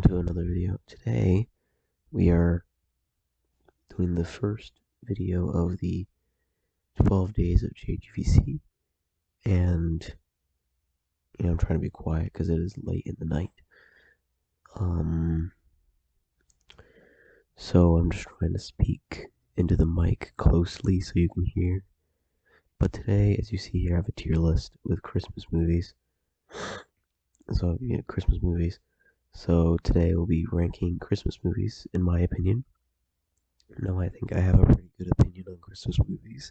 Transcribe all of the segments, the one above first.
welcome to another video. Today we are doing the first video of the 12 days of JGVC, and I'm trying to be quiet because it is late in the night. So I'm just trying to speak into the mic closely so you can hear. But today, as you see here, I have a tier list with Christmas movies. So Christmas movies. So today we'll be ranking Christmas movies, in my opinion. No, I think I have a pretty good opinion on Christmas movies.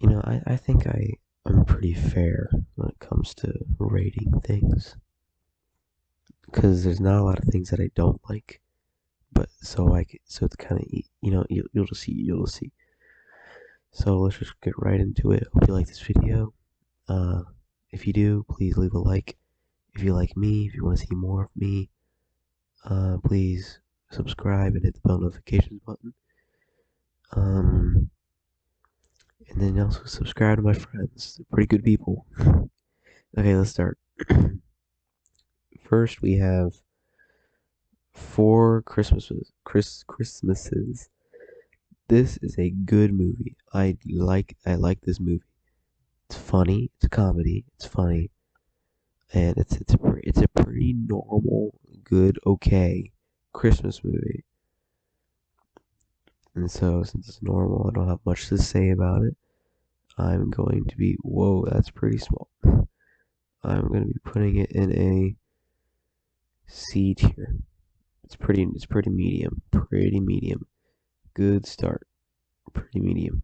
I think I'm pretty fair when it comes to rating things. Because there's not a lot of things that I don't like. But so it's kind of, you'll just see. So let's just get right into it. Hope you like this video. If you do, please leave a like. If you like me, if you want to see more of me, please subscribe and hit the bell notifications button. And then also subscribe to my friends. They're pretty good people. Okay, let's start. First, we have Four Christmases. Christmases. This is a good movie. I like this movie. It's funny. It's a comedy. It's funny, and it's a pretty normal, good, okay Christmas movie. And so, since it's normal, I don't have much to say about it. I'm going to be, whoa, that's pretty small. I'm going to be putting it in a C tier. It's pretty medium. Pretty medium. Good start. Pretty medium.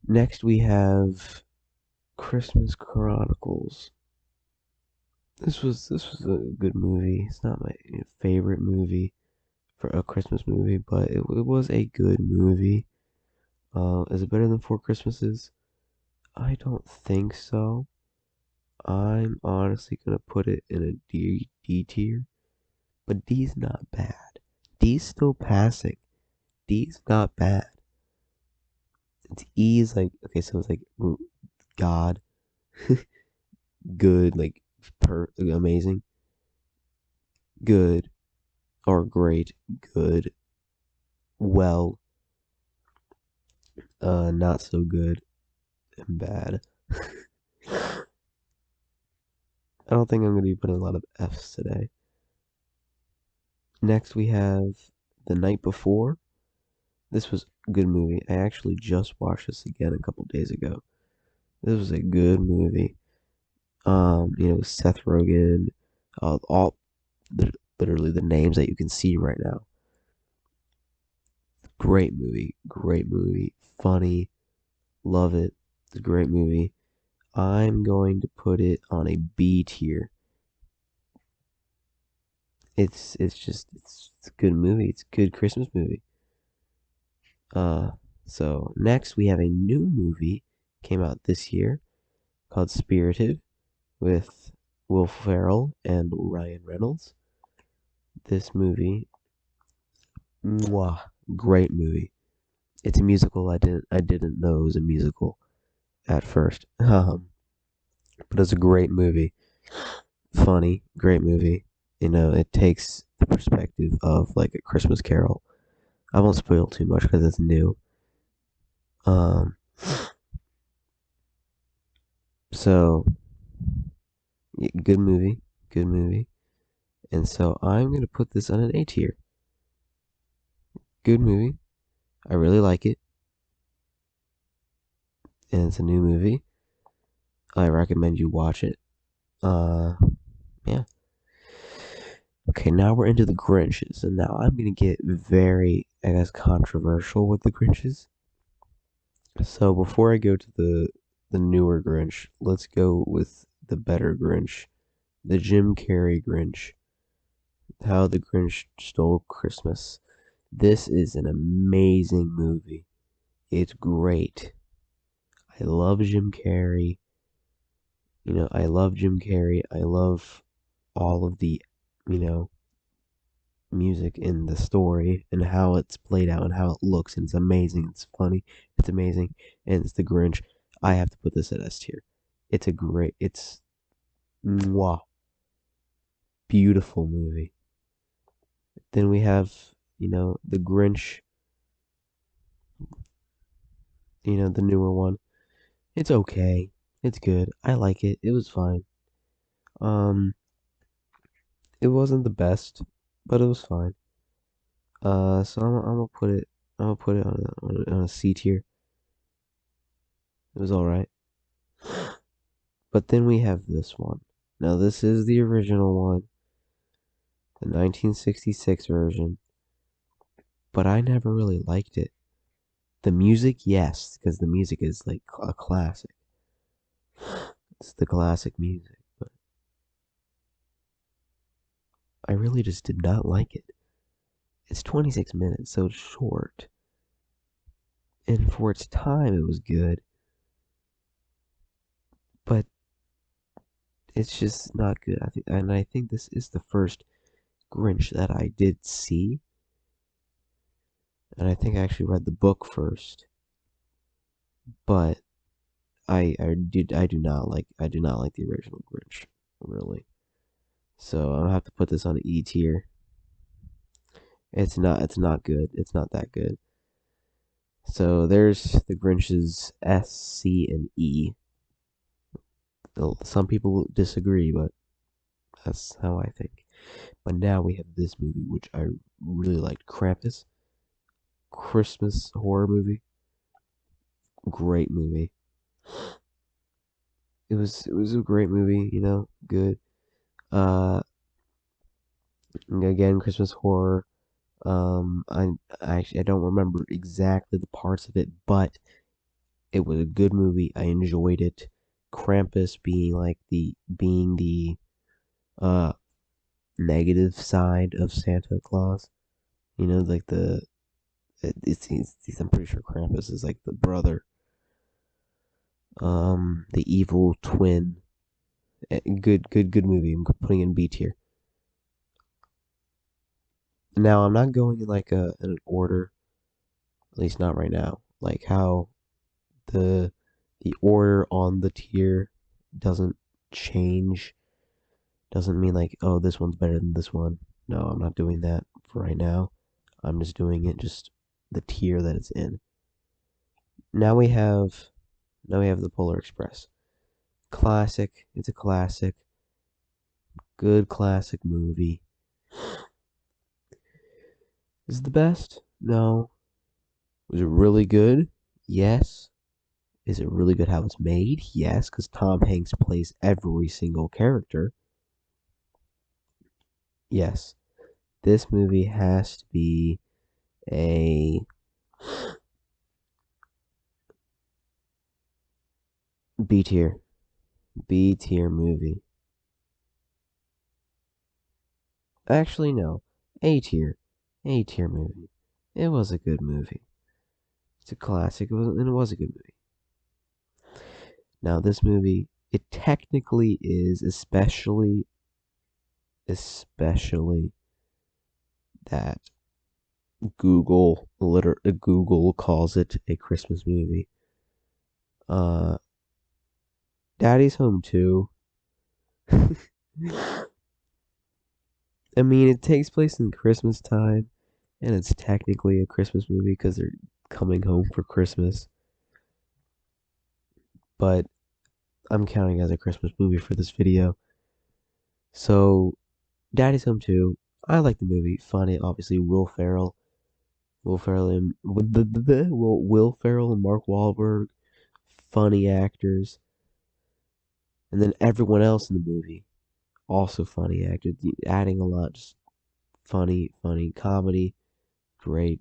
Next we have Christmas Chronicles. This was a good movie. It's not my favorite movie for a Christmas movie, but it was a good movie. Is it better than Four Christmases? I don't think so. I'm honestly gonna put it in a D tier, but D's not bad. D's still passing. D's not bad. It's E's like, okay, so it's like God, good, like amazing, good, or great, good, well, not so good, and bad. I don't think I'm gonna be putting a lot of F's today. Next we have The Night Before. This was a good movie. I actually just watched this again a couple days ago. This was a good movie. Seth Rogen, all literally the names that you can see right now. Great movie, funny, love it. It's a great movie. I'm going to put it on a B tier. It's a good movie. It's a good Christmas movie. So next we have a new movie came out this year called Spirited with Will Ferrell and Ryan Reynolds. This movie, mwah, great movie. It's a musical. I didn't know it was a musical at first. But it's a great movie. Funny, great movie. It takes the perspective of like a Christmas Carol. I won't spoil too much because it's new. So good movie. And so I'm gonna put this on an A tier. Good movie. I really like it. And it's a new movie. I recommend you watch it. Yeah. Okay, now we're into the Grinches, and now I'm gonna get very, I guess, controversial with the Grinches. So before I go to the newer Grinch, let's go with the better Grinch, the Jim Carrey Grinch. How the Grinch Stole Christmas. This is an amazing movie. It's great. I love Jim Carrey. I love Jim Carrey. I love all of the, music in the story and how it's played out and how it looks, and it's amazing. It's funny. It's amazing. And it's the Grinch. I have to put this at S tier. It's mwah. beautiful movie. Then we have, the Grinch, the newer one. It's okay. It's good. I like it. It was fine. Um, it wasn't the best, but it was fine. So I'm gonna put it on a C tier. It was all right. But then we have this one. Now this is the original one, the 1966 version, but I never really liked it. The music, yes, because the music is like a classic. It's the classic music, but I really just did not like it. It's 26 minutes, so it's short. And for its time, it was good, but it's just not good. I think this is the first Grinch that I did see, and I think I actually read the book first. But I do not like the original Grinch, really. So I'll have to put this on an E tier. It's not good. It's not that good. So there's the Grinch's S, C, and E. Some people disagree, but that's how I think. But now we have this movie, which I really liked, Krampus, Christmas horror movie. Great movie. It was a great movie, good. Uh, again, Christmas horror. I don't remember exactly the parts of it, but it was a good movie. I enjoyed it. Krampus being the uh negative side of Santa Claus. Like I'm pretty sure Krampus is like the brother, the evil twin. Good movie. I'm putting in B tier. Now I'm not going in like in an order, at least not right now. Like how the the order on the tier doesn't change. Doesn't mean like, oh, this one's better than this one. No, I'm not doing that for right now. I'm just doing it just the tier that it's in. Now we have now we have the Polar Express. Classic. It's a classic. Good classic movie. Is it the best? No. Was it really good? Yes. Is it really good how it's made? Yes, because Tom Hanks plays every single character. Yes. This movie has to be a B tier. B tier movie. Actually, no. A tier. A tier movie. It was a good movie. It's a classic. It was a good movie. Now, this movie, it technically is, especially that Google calls it a Christmas movie. Uh, Daddy's Home too. I mean, it takes place in Christmas time, and it's technically a Christmas movie because they're coming home for Christmas. But I'm counting as a Christmas movie for this video. So, Daddy's Home too. I like the movie. Funny, obviously. Will Ferrell and Will Ferrell and Mark Wahlberg, funny actors, and then everyone else in the movie, also funny actors, adding a lot. Just funny comedy. Great.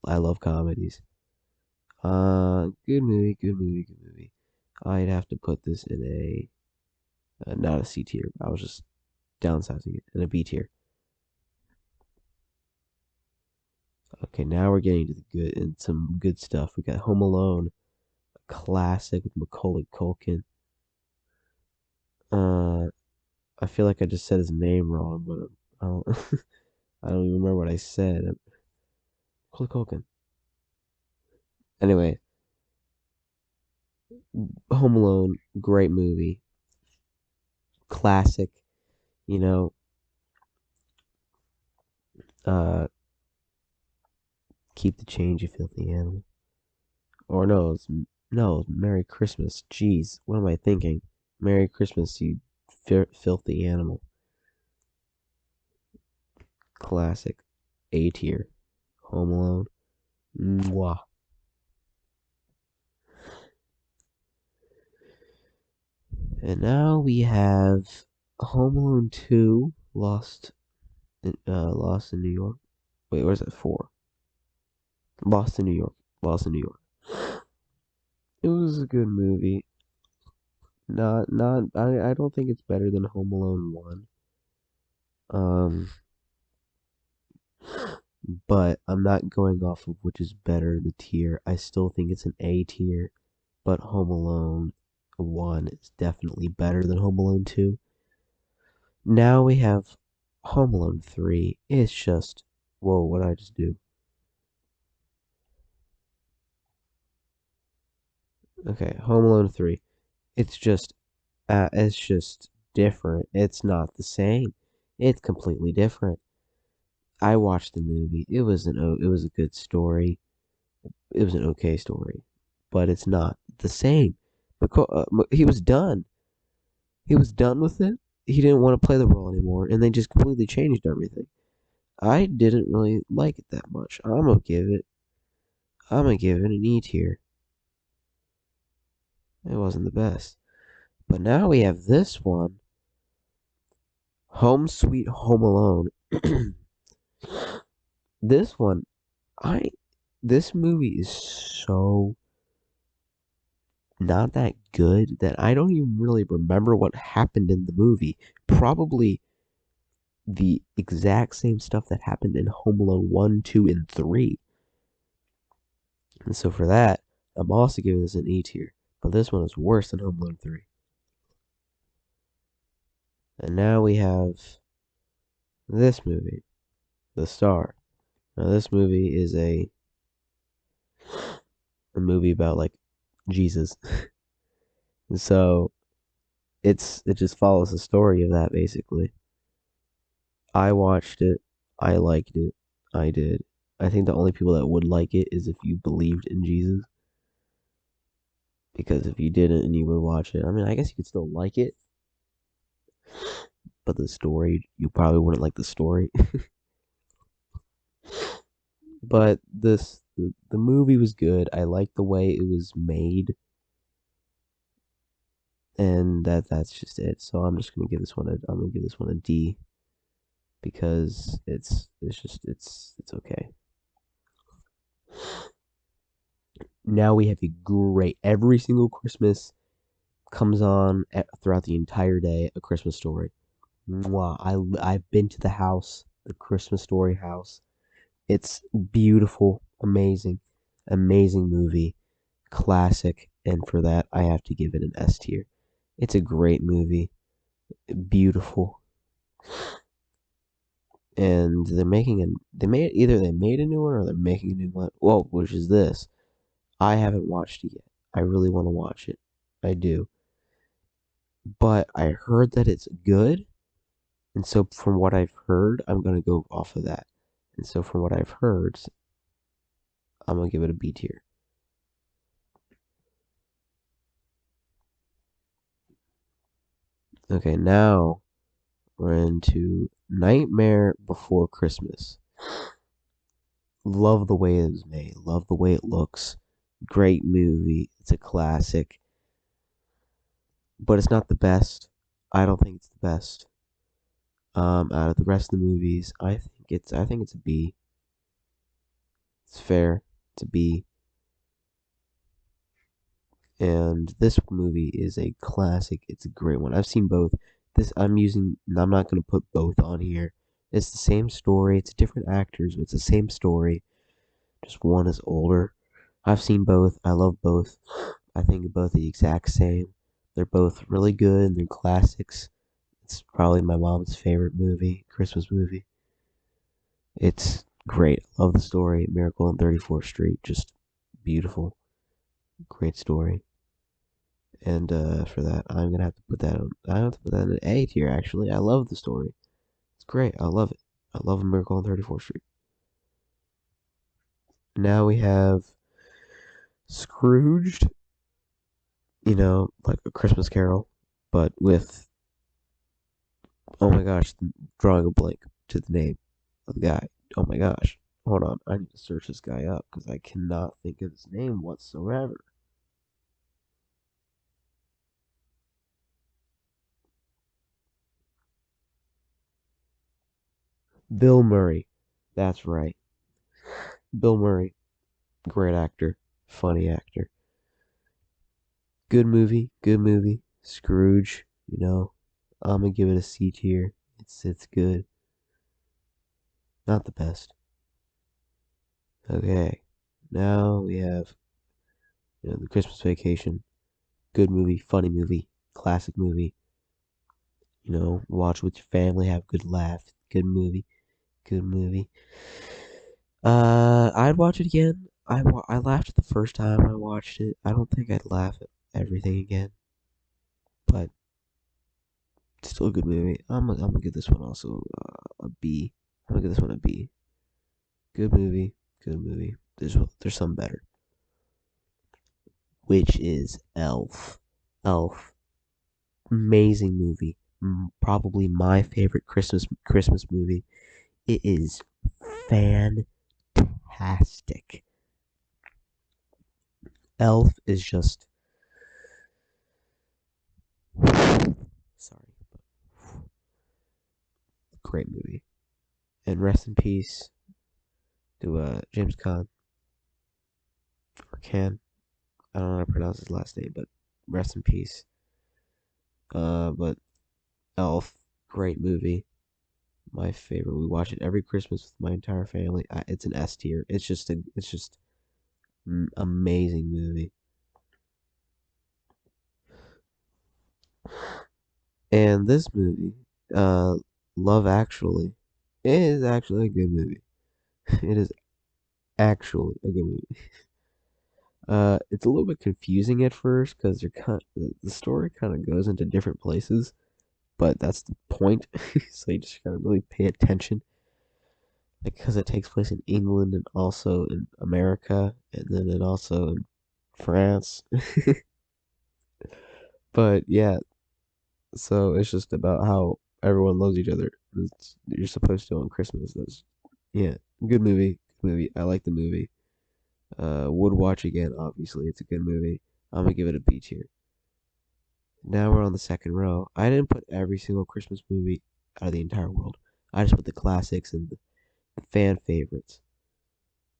I love comedies. Good movie, good movie, good movie. I'd have to put this in not a C tier. I was just downsizing it in a B tier. Okay, now we're getting to the good and some good stuff. We got Home Alone, a classic with Macaulay Culkin. Uh, I feel like I just said his name wrong, but I don't, I don't even remember what I said. Macaulay Culkin. Anyway, Home Alone, great movie, classic. You know, Uh, keep the change, you filthy animal. Or no, no, Merry Christmas. Jeez, what am I thinking? Merry Christmas, you filthy animal. Classic. A tier. Home Alone. Mwah. And now we have Home Alone 2, Lost in New York. Wait, where's that 4? Lost in New York. Lost in New York. It was a good movie. I don't think it's better than Home Alone 1. Um, but I'm not going off of which is better, the tier. I still think it's an A tier, but Home Alone 1 is definitely better than Home Alone 2. Now we have Home Alone 3. It's just, whoa, what did I just do? Okay, Home Alone 3. It's just different. It's not the same. It's completely different. I watched the movie. It was a good story. It was an okay story, but it's not the same. Because he was done. He was done with it. He didn't want to play the role anymore, and they just completely changed everything. I didn't really like it that much. I'm gonna give it an E tier. It wasn't the best. But now we have this one, Home Sweet Home Alone. This one, I this movie is so not that good that I don't even really remember what happened in the movie. Probably the exact same stuff that happened in Home Alone 1, 2, and 3. And so for that, I'm also giving this an E tier. But this one is worse than Home Alone 3. And now we have this movie, The Star. Now this movie is a movie about like Jesus. And so it just follows the story of that basically. I watched it. I liked it. I did. I think the only people that would like it is if you believed in Jesus. Because if you didn't and you would watch it, I mean, I guess you could still like it, but the story, you probably wouldn't like the story. But the movie was good. I liked the way it was made, and that's just it. So I'm gonna give this one a D because it's okay. Now we have a great every single Christmas comes on throughout the entire day a Christmas Story. Mwah. I've been to the house, the Christmas Story house. It's beautiful, amazing, amazing movie, classic, and for that I have to give it an S tier. It's a great movie, beautiful, and they made a new one or they're making a new one. Well, which is this? I haven't watched it yet. I really want to watch it. I do, but I heard that it's good. And so, from what I've heard, I'm going to go off of that. And so, from what I've heard, I'm going to give it a B tier. Okay, now we're into Nightmare Before Christmas. Love the way it was made, love the way it looks. Great movie. It's a classic, but it's not the best. I don't think it's the best. Out of the rest of the movies, I think it's a B. It's fair. It's a B. And this movie is a classic. It's a great one. I've seen both. I'm not going to put both on here. It's the same story. It's different actors, but it's the same story. Just one is older. I've seen both. I love both. I think both the exact same. They're both really good and they're classics. It's probably my mom's favorite movie, Christmas movie. It's great. Love the story. Miracle on 34th Street. Just beautiful. Great story. And for that, I'm gonna have to put that on. I have to put that in an A tier. Actually, I love the story. It's great. I love it. I love A Miracle on 34th Street. Now we have Scrooged, like A Christmas Carol, but with, oh my gosh, drawing a blank to the name of the guy. Oh my gosh. Hold on, I need to search this guy up because I cannot think of his name whatsoever. Bill Murray. That's right. Bill Murray. Great actor. Funny actor. Good movie. Good movie. Scrooge, I'm gonna give it a C tier. It's good. Not the best. Okay. Now we have, The Christmas Vacation. Good movie, funny movie, classic movie. Watch with your family, have a good laugh. Good movie. Good movie. I'd watch it again. I laughed the first time I watched it. I don't think I'd laugh at everything again, but still a good movie. I'm gonna give this one also a B. I'm gonna give this one a B. Good movie. Good movie. There's some better, which is Elf. Elf, amazing movie. Probably my favorite Christmas movie. It is fantastic. Elf is just sorry, but great movie. And rest in peace to James Caan or Can. I don't know how to pronounce his last name, but rest in peace. But Elf, great movie. My favorite. We watch it every Christmas with my entire family. It's an S tier. It's just amazing movie. And this movie, uh, Love Actually, is actually a good movie. It is actually a good movie. It's a little bit confusing at first because the story kind of goes into different places, but that's the point. So you just gotta really pay attention, because it takes place in England and also in America, and then it also in France. But yeah, so it's just about how everyone loves each other. You're supposed to on Christmas. Yeah, good movie. Good movie. I like the movie. Would watch again. Obviously, it's a good movie. I'm gonna give it a B tier. Now we're on the second row. I didn't put every single Christmas movie out of the entire world. I just put the classics and the fan favorites.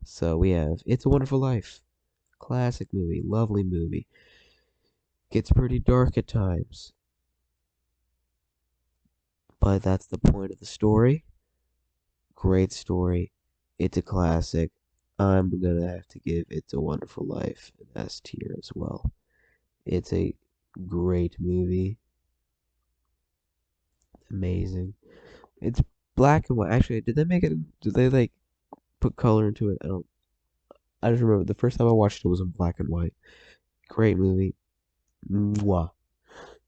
So we have It's a Wonderful Life. Classic movie, lovely movie. Gets pretty dark at times, but that's the point of the story. Great story. It's a classic. I'm gonna have to give It's a Wonderful Life an S tier as well. It's a great movie. Amazing. It's black and white. Actually, did they make it? Did they like put color into it? I don't. I just remember the first time I watched it was in black and white. Great movie. Mwah.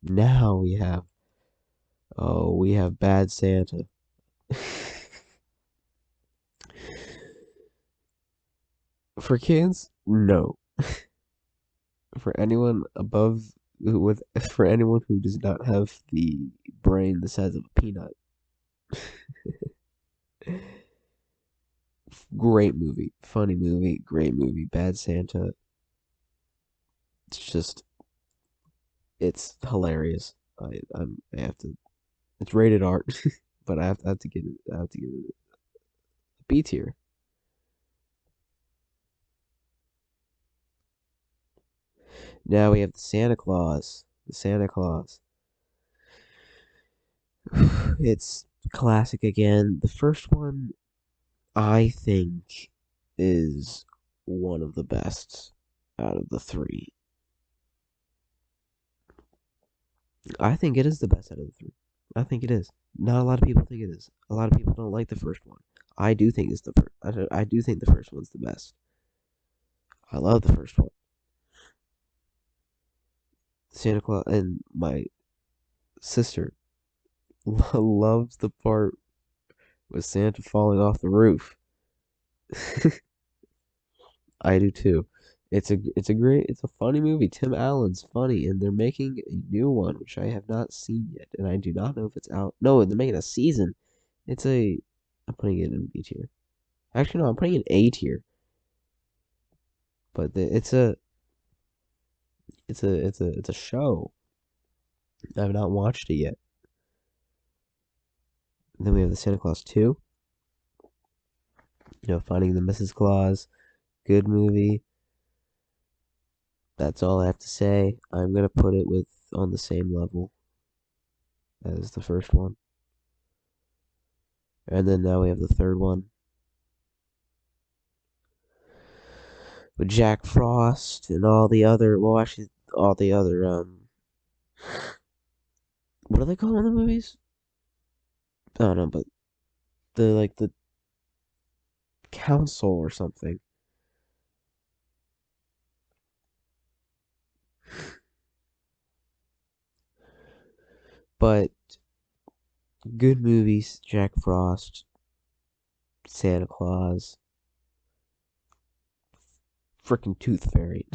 Now we have Bad Santa. For kids, no. For anyone above with for anyone who does not have the brain the size of a peanut. Great movie, funny movie, great movie. Bad Santa. It's just it's hilarious. I have to. It's rated R, but I have to give it. I have to give it a B tier. Now we have the Santa Claus. The Santa Claus. It's classic again. The first one, I think, is one of the best out of the three. I think it is the best out of the three. I think it is. Not a lot of people think it is. A lot of people don't like the first one. I do think it's the first. I do think the first one's the best. I love the first one. Santa Claus and my sister loves the part with Santa falling off the roof. I do too. It's a funny movie. Tim Allen's funny, and they're making a new one which I have not seen yet, and I do not know if it's out. No, they're making a season. It's a I'm putting it in B tier. Actually, no, I'm putting it in A tier. But it's a show. I've not watched it yet. And then we have the Santa Claus 2. Finding the Mrs. Claus. Good movie. That's all I have to say. I'm gonna put it with on the same level as the first one. And then now we have the third one with Jack Frost and all the other actually all the other what are they calling the movies? I don't know, but the council or something. But good movies, Jack Frost, Santa Claus, freaking Tooth Fairy.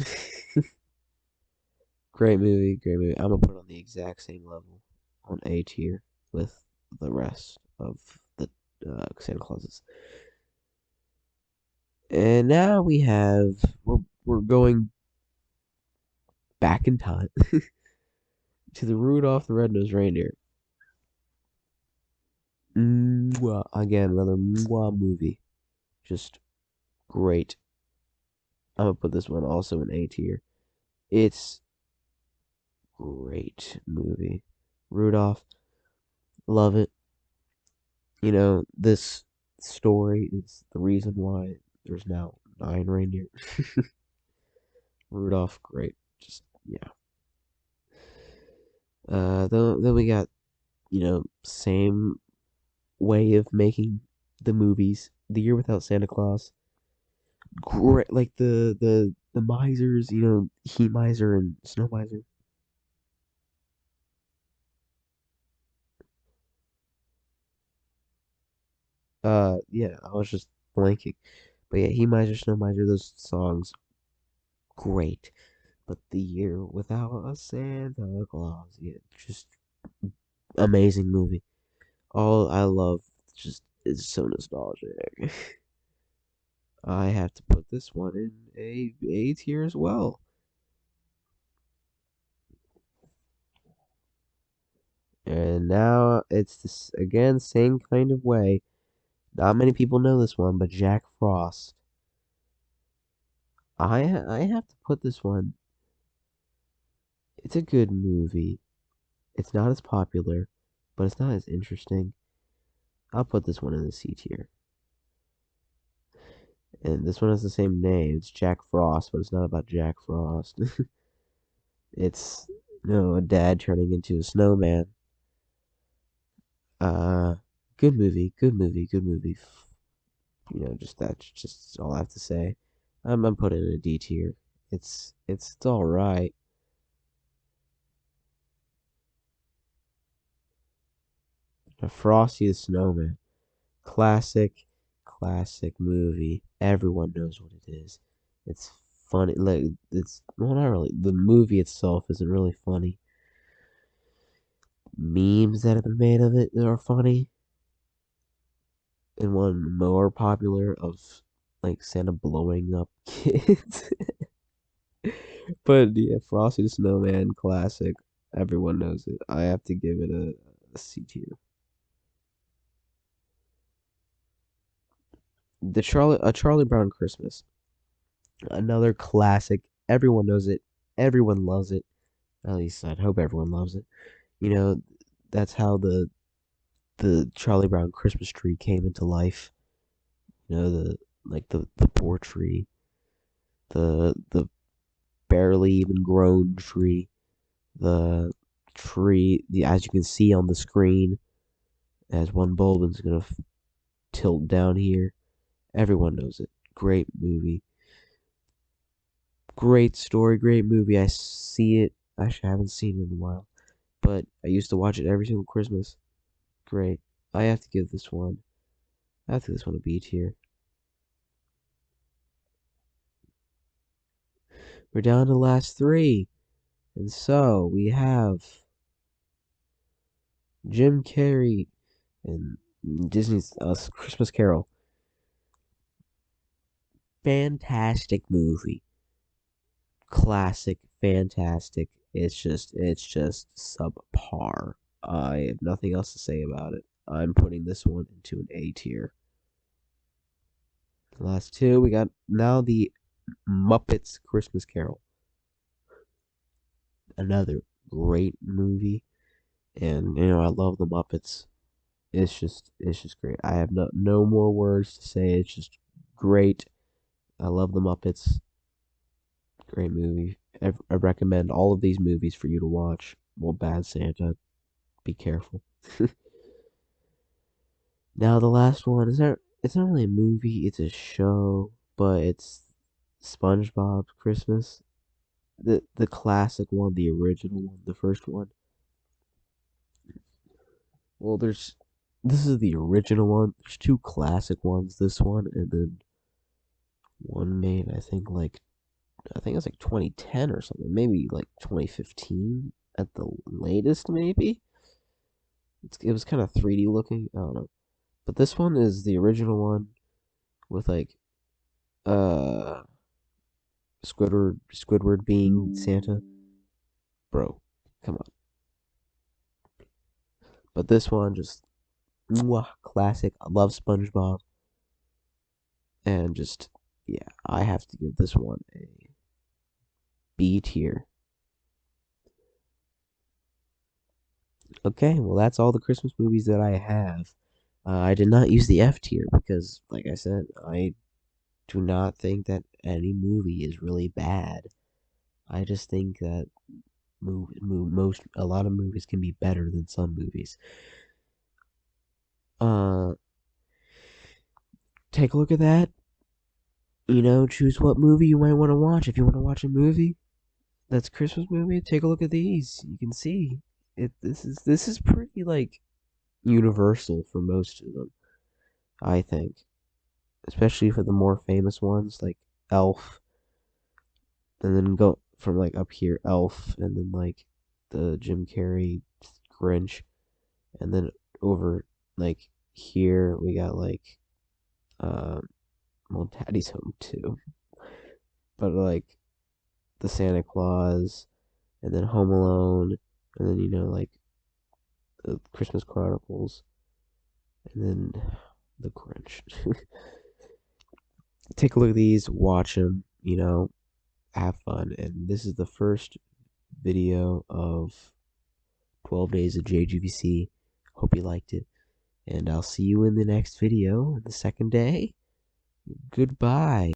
Great movie, great movie. I'm gonna put it on the exact same level on A tier with the rest of the Santa Clauses. And now we're going back in time to the Rudolph the Red-Nosed Reindeer. Mwah. Again, another mwah movie. Just great. I'm gonna put this one also in A tier. It's great movie. Rudolph, love it. This story is the reason why there's now 9 reindeer. Rudolph, great. Just yeah. Then we got same way of making the movies. The Year Without Santa Claus. Great, like the misers. Heat miser and snow miser. Yeah, I was just blanking. But yeah, Heat Miser, Snow Miser, those songs, great. But The Year Without a Santa Claus, yeah, just amazing movie. All I love, just it's so nostalgic. I have to put this one in A tier as well. And now it's this again, same kind of way. Not many people know this one, but Jack Frost. I have to put this one. It's a good movie. It's not as popular, but it's not as interesting. I'll put this one in the C tier. And this one has the same name. It's Jack Frost, but it's not about Jack Frost. It's a dad turning into a snowman. Uh, good movie, good movie, good movie. Just that's just all I have to say. I'm putting it in a D tier. It's all right. A Frosty the Snowman, classic, classic movie. Everyone knows what it is. It's funny. Like it's well, not really. The movie itself isn't really funny. Memes that have been made of it are funny, and one more popular of like Santa blowing up kids. But yeah, Frosty the Snowman, classic. Everyone knows it. I have to give it a C tier. A Charlie Brown Christmas, another classic. Everyone knows it. Everyone loves it. At least I hope everyone loves it. You know, that's how the Charlie Brown Christmas tree came into life. The poor tree, the barely even grown tree, the tree, the as you can see on the screen, as one bulb is gonna tilt down here. Everyone knows it. Great movie. Great story, great movie. I see it. Actually, I haven't seen it in a while, but I used to watch it every single Christmas. Great. I have to give this one. I think this one a B tier. We're down to the last three. And so we have Jim Carrey and Disney's Christmas Carol. Fantastic movie. Classic, fantastic. It's just subpar. I have nothing else to say about it. I'm putting this one into an A tier. The last two, we got now the Muppets Christmas Carol. Another great movie. And I love the Muppets. It's just great. I have no more words to say. It's just great. I love the Muppets. Great movie. I recommend all of these movies for you to watch. Well, Bad Santa, be careful. Now the last one is not. It's not really a movie. It's a show, but it's SpongeBob Christmas. The classic one, the original one, the first one. Well, this is the original one. There's two classic ones. This one and then one made I think it's like 2010 or something. Maybe like 2015 at the latest. Maybe it was kind of 3D looking. I don't know. But this one is the original one with like uh Squidward being Santa. Bro, come on. But this one just mwah, classic. I love SpongeBob and just yeah, I have to give this one a B tier. Okay, well that's all the Christmas movies that I have. I did not use the F tier because, like I said, I do not think that any movie is really bad. I just think that a lot of movies can be better than some movies. Uh, take a look at that. Choose what movie you might want to watch. If you want to watch a movie that's a Christmas movie, take a look at these. You can see it. This is pretty like universal for most of them. I think, especially for the more famous ones like Elf, and then go from like up here, Elf, and then like the Jim Carrey Grinch, and then over like here we got like well, Daddy's Home too, but like the Santa Claus, and then Home Alone, and then like the Christmas Chronicles, and then the Grinch. Take a look at these, watch them, have fun, and this is the first video of 12 days of JGVC. Hope you liked it. And I'll see you in the next video, the second day. Goodbye.